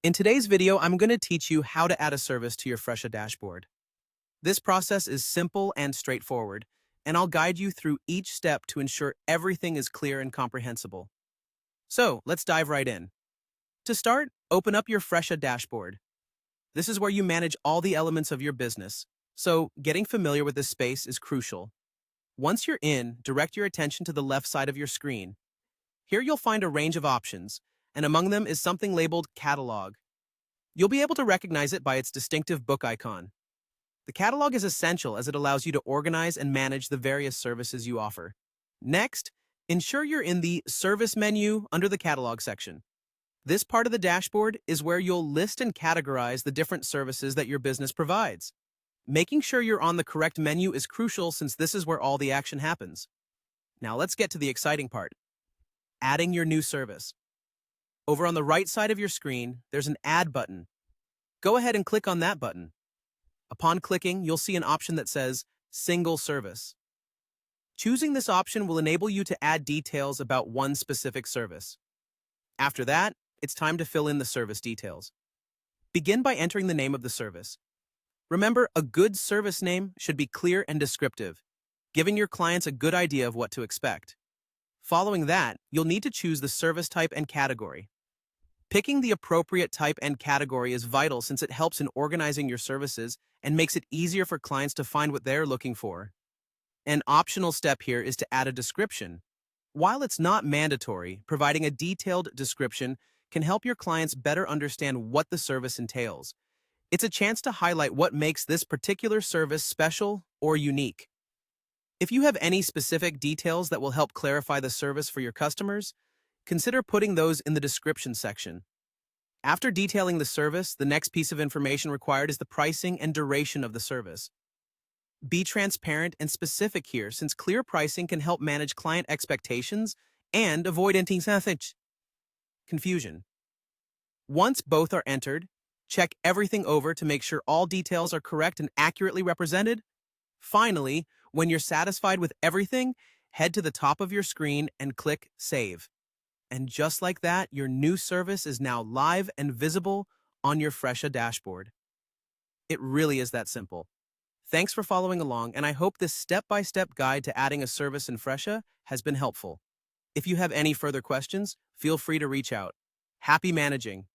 In today's video, I'm going to teach you how to add a service to your fresha dashboard. This process is simple and straightforward, and I'll guide you through each step to ensure everything is clear and comprehensible. So, let's dive right in. To start, open up your fresha dashboard. This is where you manage all the elements of your business, so getting familiar with this space is crucial. Once you're in, direct your attention to the left side of your screen. Here you'll find a range of options, and among them is something labeled Catalog. You'll be able to recognize it by its distinctive book icon. The catalog is essential as it allows you to organize and manage the various services you offer. Next, ensure you're in the Service menu under the Catalog section. This part of the dashboard is where you'll list and categorize the different services that your business provides. Making sure you're on the correct menu is crucial since this is where all the action happens. Now let's get to the exciting part. Adding your new service. Over on the right side of your screen, there's an Add button. Go ahead and click on that button. Upon clicking, you'll see an option that says Single Service. Choosing this option will enable you to add details about one specific service. After that, it's time to fill in the service details. Begin by entering the name of the service. Remember, a good service name should be clear and descriptive, giving your clients a good idea of what to expect. Following that, you'll need to choose the service type and category. Picking the appropriate type and category is vital since it helps in organizing your services and makes it easier for clients to find what they're looking for. An optional step here is to add a description. While it's not mandatory, providing a detailed description can help your clients better understand what the service entails. It's a chance to highlight what makes this particular service special or unique. If you have any specific details that will help clarify the service for your customers, consider putting those in the description section. After detailing the service, the next piece of information required is the pricing and duration of the service. Be transparent and specific here, since clear pricing can help manage client expectations and avoid any confusion. Once both are entered, check everything over to make sure all details are correct and accurately represented. Finally, when you're satisfied with everything, head to the top of your screen and click Save. And just like that, your new service is now live and visible on your fresha dashboard. It really is that simple. Thanks for following along, and I hope this step-by-step guide to adding a service in fresha has been helpful. If you have any further questions, feel free to reach out. Happy managing!